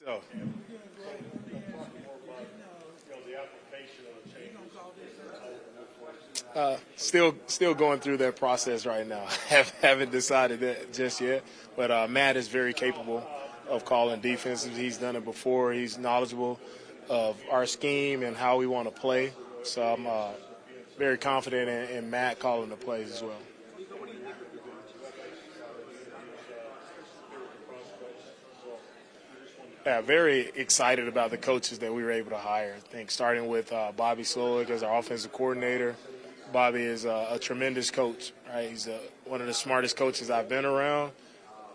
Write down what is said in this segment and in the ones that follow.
So, still going through that process right now. Haven't decided that just yet. But Matt is very capable of calling defenses. He's done it before. He's knowledgeable of our scheme and how we want to play. So I'm very confident in Matt calling the plays as well. Yeah, very excited about the coaches that we were able to hire. I think starting with Bobby Slowick as our offensive coordinator. Bobby is a tremendous coach. Right? He's one of the smartest coaches I've been around.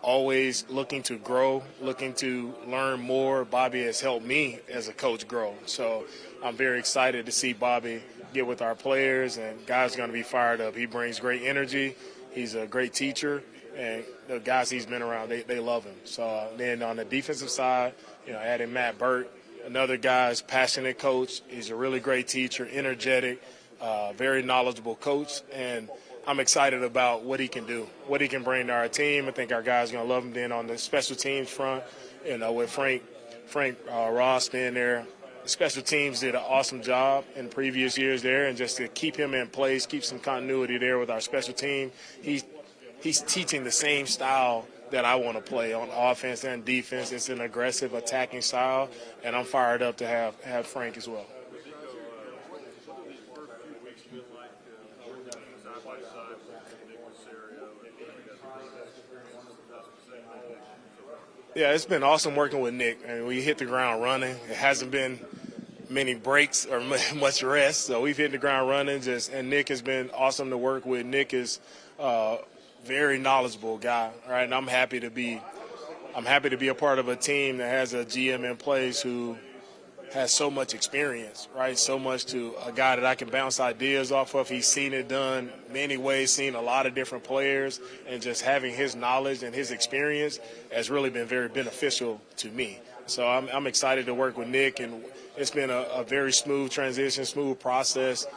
Always looking to grow, looking to learn more. Bobby has helped me as a coach grow. So I'm very excited to see Bobby get with our players, and guys are going to be fired up. He brings great energy. He's a great teacher, and the guys he's been around, they love him. So then on the defensive side, adding Matt Burt, another guy's passionate coach. He's a really great teacher, energetic, very knowledgeable coach, and I'm excited about what he can do, what he can bring to our team. I think our guys are going to love him. Then on the special teams front, with Frank Ross being there, the special teams did an awesome job in previous years there, and just to keep him in place, keep some continuity there with our special team. He's teaching the same style that I want to play on offense and defense. It's an aggressive, attacking style, and I'm fired up to have Frank as well. Yeah, it's been awesome working with Nick. I mean, we hit the ground running. It hasn't been many breaks or much rest, so we've hit the ground running. And Nick has been awesome to work with. Nick is a very knowledgeable guy, right? And I'm happy to be a part of a team that has a GM in place who has so much experience, right? So much to a guy that I can bounce ideas off of. He's seen it done many ways, seen a lot of different players, and just having his knowledge and his experience has really been very beneficial to me. So I'm excited to work with Nick, and it's been a very smooth transition, smooth process,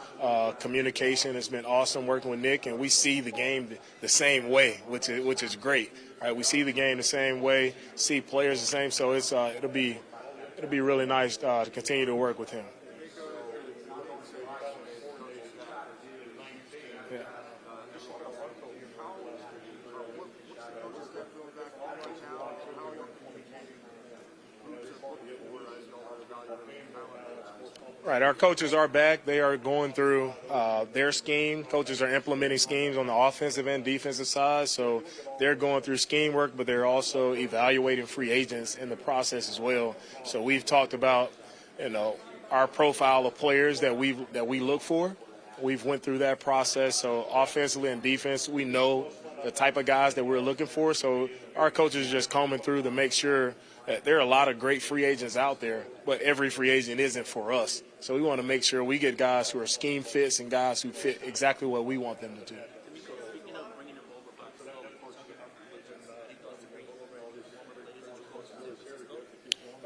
communication. It's been awesome working with Nick, and we see the game the same way, which is great. Right? We see the game the same way, see players the same, so it'll be really nice to continue to work with him. Yeah. Right, our coaches are back. They are going through their scheme. Coaches are implementing schemes on the offensive and defensive side, so they're going through scheme work, but they're also evaluating free agents in the process as well. So we've talked about, our profile of players that we look for. We've went through that process. So offensively and defense, we know the type of guys that we're looking for. So our coaches are just combing through to make sure that there are a lot of great free agents out there, but every free agent isn't for us. So we want to make sure we get guys who are scheme fits and guys who fit exactly what we want them to do.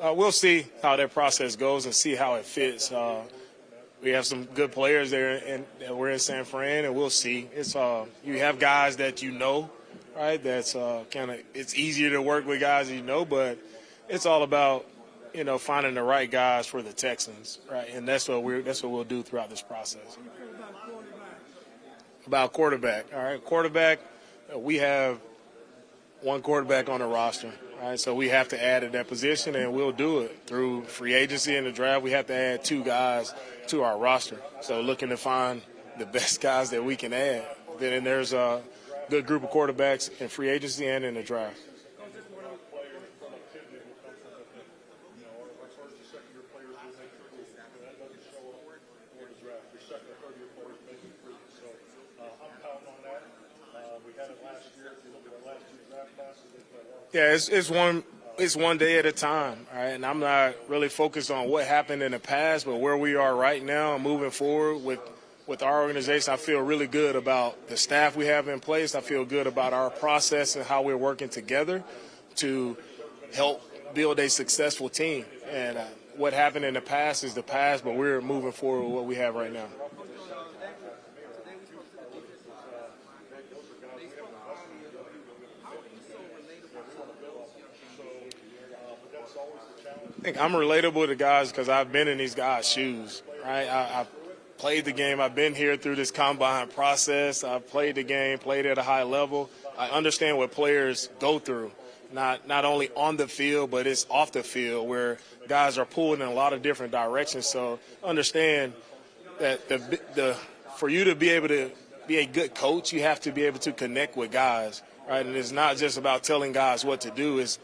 We'll see how that process goes and see how it fits. We have some good players there, and we're in San Fran, and we'll see. It's you have guys that right? That's it's easier to work with guys but it's all about finding the right guys for the Texans, right? And that's what we'll do throughout this process. About quarterback, all right. Quarterback, we have one quarterback on the roster, right? So we have to add at that position, and we'll do it through free agency and the draft. We have to add 2 guys to our roster. So looking to find the best guys that we can add. Then there's a good group of quarterbacks in free agency and in the draft. Yeah, it's one day at a time, all right? And I'm not really focused on what happened in the past, but where we are right now and moving forward with our organization. I feel really good about the staff we have in place. I feel good about our process and how we're working together to help build a successful team. And what happened in the past is the past, but we're moving forward with what we have right now. think I'm relatable to guys because I've been in these guys' shoes, right? I've played the game. I've been here through this combine process. I've played the game, played at a high level. I understand what players go through, not only on the field, but it's off the field where guys are pulled in a lot of different directions. So understand that for you to be able to be a good coach, you have to be able to connect with guys, right? And it's not just about telling guys what to do. It's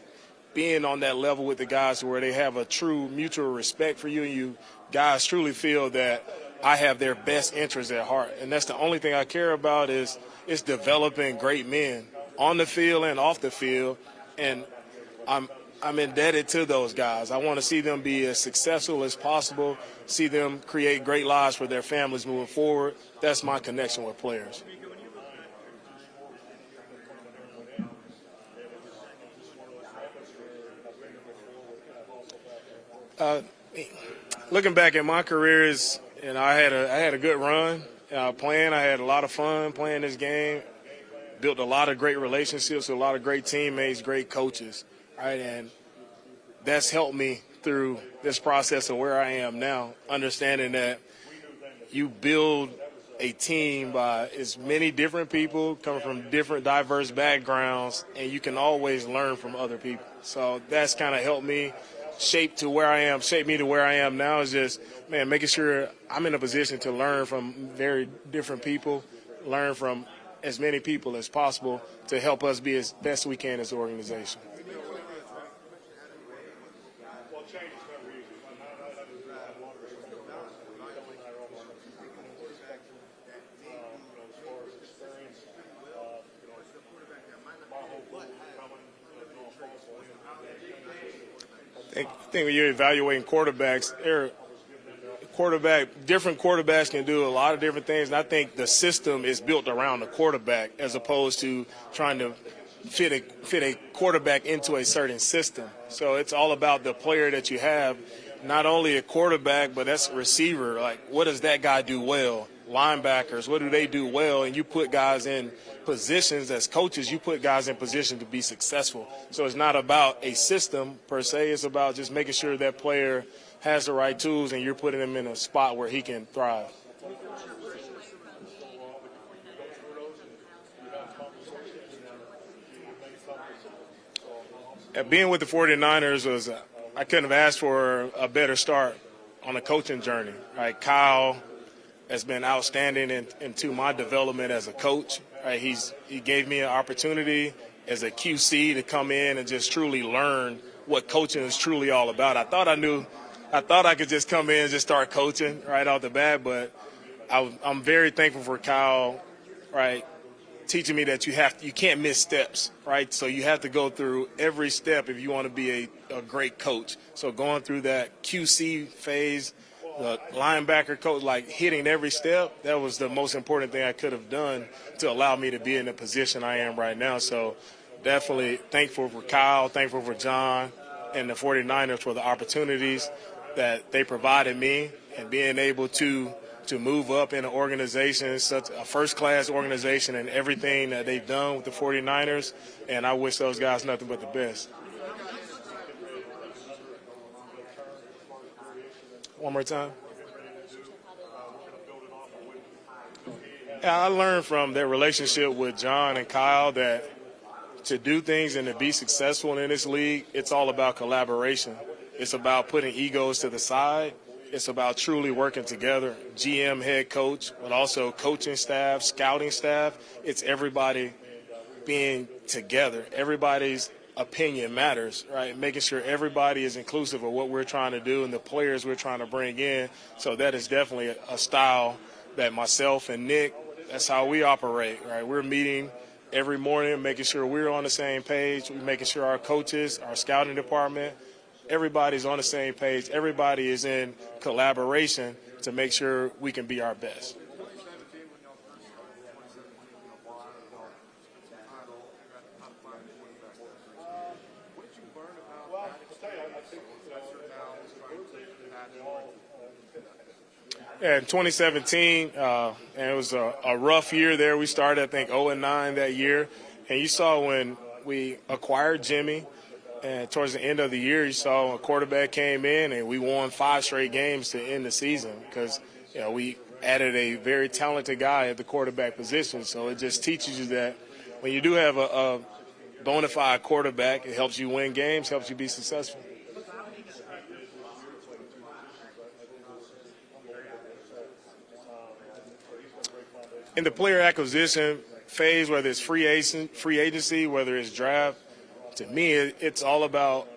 being on that level with the guys where they have a true mutual respect for you and you guys truly feel that I have their best interests at heart. And that's the only thing I care about is developing great men on the field and off the field. And I'm indebted to those guys. I want to see them be as successful as possible, see them create great lives for their families moving forward. That's my connection with players. Looking back at my career, I had a good run playing. I had a lot of fun playing this game. Built a lot of great relationships with a lot of great teammates, great coaches, right? And that's helped me through this process of where I am now, understanding that you build a team by as many different people coming from different diverse backgrounds, and you can always learn from other people. So that's kind of helped me shape me to where I am now is just, making sure I'm in a position to learn from very different people, learn from as many people as possible to help us be as best we can as an organization. I think when you're evaluating quarterbacks, different quarterbacks can do a lot of different things, and I think the system is built around the quarterback as opposed to trying to fit a quarterback into a certain system. So it's all about the player that you have, not only a quarterback, but that's a receiver. Like, what does that guy do well? Linebackers, what do they do well? And you put guys in positions as coaches, you put guys in position to be successful. So it's not about a system per se. It's about just making sure that player has the right tools and you're putting him in a spot where he can thrive. Being with the 49ers I couldn't have asked for a better start on a coaching journey. Right? Kyle has been outstanding into my development as a coach. Right? He gave me an opportunity as a QC to come in and just truly learn what coaching is truly all about. I thought I could just come in and just start coaching right off the bat, but I'm very thankful for Kyle, right, teaching me that you can't miss steps, right? So you have to go through every step if you want to be a great coach. So going through that QC phase, the linebacker coach, like hitting every step, that was the most important thing I could have done to allow me to be in the position I am right now. So definitely thankful for Kyle, thankful for John and the 49ers for the opportunities that they provided me and being able to move up in an organization, such a first-class organization, and everything that they've done with the 49ers. And I wish those guys nothing but the best. One more time. Yeah, I learned from their relationship with John and Kyle that to do things and to be successful in this league, it's all about collaboration. It's about putting egos to the side. It's about truly working together, GM, head coach, but also coaching staff, scouting staff. It's everybody being together. Everybody's opinion matters, right? Making sure everybody is inclusive of what we're trying to do and the players we're trying to bring in. So that is definitely a style that myself and Nick, that's how we operate, right? We're meeting every morning, making sure we're on the same page. We're making sure our coaches, our scouting department, everybody's on the same page. Everybody is in collaboration to make sure we can be our best. Yeah, in 2017, and it was a rough year there. We started, I think, 0-9 that year. And you saw when we acquired Jimmy, And towards the end of the year, you saw a quarterback came in and we won 5 straight games to end the season because, we added a very talented guy at the quarterback position. So it just teaches you that when you do have a bona fide quarterback, it helps you win games, helps you be successful. In the player acquisition phase, whether it's free agency, whether it's draft, to me, it's all about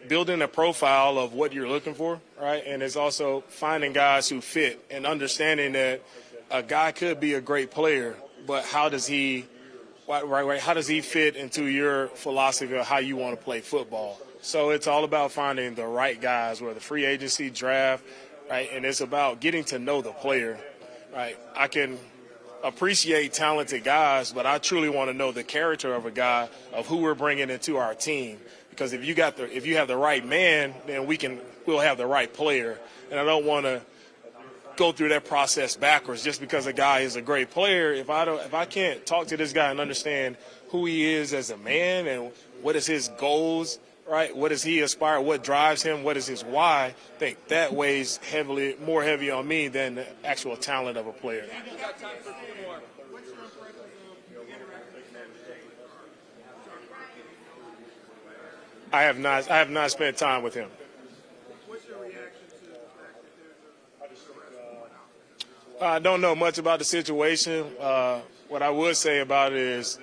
building a profile of what you're looking for, right? And it's also finding guys who fit and understanding that a guy could be a great player, but how does he fit into your philosophy of how you want to play football? So it's all about finding the right guys, whether free agency, draft, right? And it's about getting to know the player, right? I can appreciate talented guys, but I truly want to know the character of a guy, of who we're bringing into our team. Because if you have the right man, then we'll have the right player. And I don't want to go through that process backwards just because a guy is a great player. If I can't talk to this guy and understand who he is as a man and what is his goals, right? What does he aspire? What drives him? What is his why? I think that weighs more heavy on me than the actual talent of a player. I have not spent time with him. What's your reaction to the fact that there's I don't know much about the situation. What I would say about it is,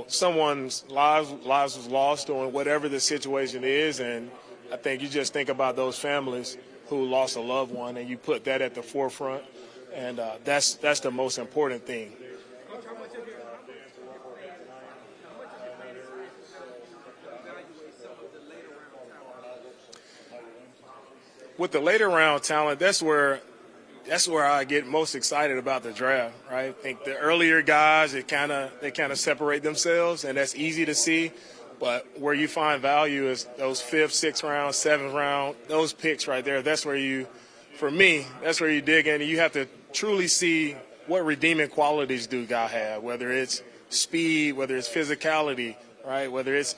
someone's lives was lost on whatever the situation is, and I think you just think about those families who lost a loved one, and you put that at the forefront, and that's the most important thing. With the later round talent, that's where I get most excited about the draft, right? I think the earlier guys, they kind of separate themselves, and that's easy to see. But where you find value is those 5th, 6th round, 7th round, those picks right there. That's where you dig in. And you have to truly see what redeeming qualities do guy have, whether it's speed, whether it's physicality, right? Whether it's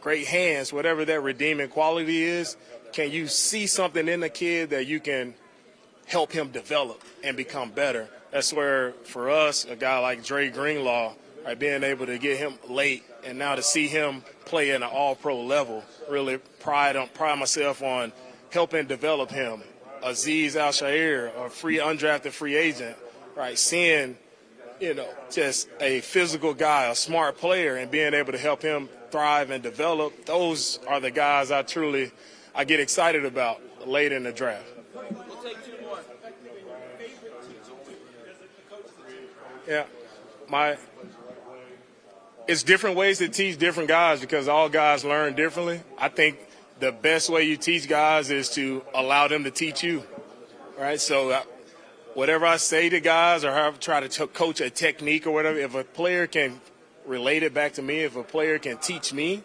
great hands, whatever that redeeming quality is. Can you see something in the kid that you can help him develop and become better? That's where, for us, a guy like Dre Greenlaw, right, being able to get him late and now to see him play at an all-pro level, really pride myself on helping develop him. Azeez Al-Shaair, a undrafted free agent, right, seeing, just a physical guy, a smart player, and being able to help him thrive and develop. Those are the guys I get excited about late in the draft. We'll take 2 more. Yeah, it's different ways to teach different guys because all guys learn differently. I think the best way you teach guys is to allow them to teach you, right? So whatever I say to guys or how I try to coach a technique or whatever, if a player can relate it back to me, if a player can teach me,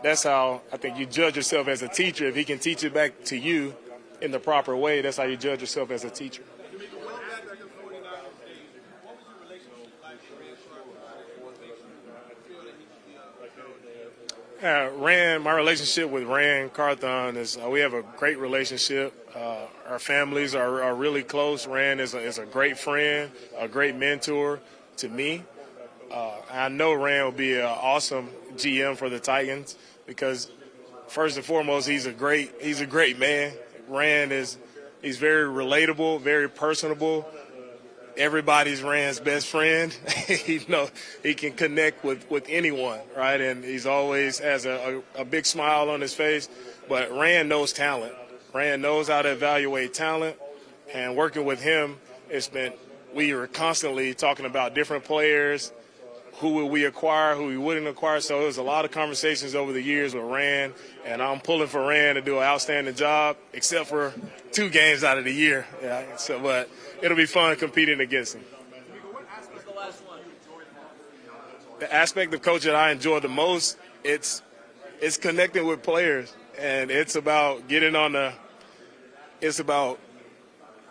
that's how I think you judge yourself as a teacher. If he can teach it back to you in the proper way, that's how you judge yourself as a teacher. My relationship with Rand Carthon is we have a great relationship. Our families are really close. Rand is a great friend, a great mentor to me. I know Rand will be an awesome GM for the Titans because, first and foremost, he's a great man. Rand he's very relatable, very personable. Everybody's Rand's best friend. He can connect with anyone, right? And he's always has a big smile on his face. But Rand knows talent. Rand knows how to evaluate talent. And working with him, we were constantly talking about different players, who would we acquire, who we wouldn't acquire. So there was a lot of conversations over the years with Rand, and I'm pulling for Rand to do an outstanding job, except for 2 games out of the year. Yeah, but it'll be fun competing against him. The aspect of coaching that I enjoy the most, it's connecting with players, and it's about it's about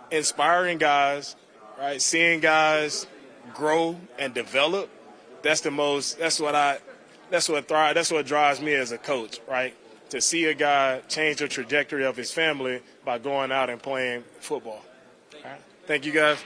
inspiring guys, right? Seeing guys grow and develop. That's what that's what drives me as a coach, right? To see a guy change the trajectory of his family by going out and playing football. All right? Thank you, guys.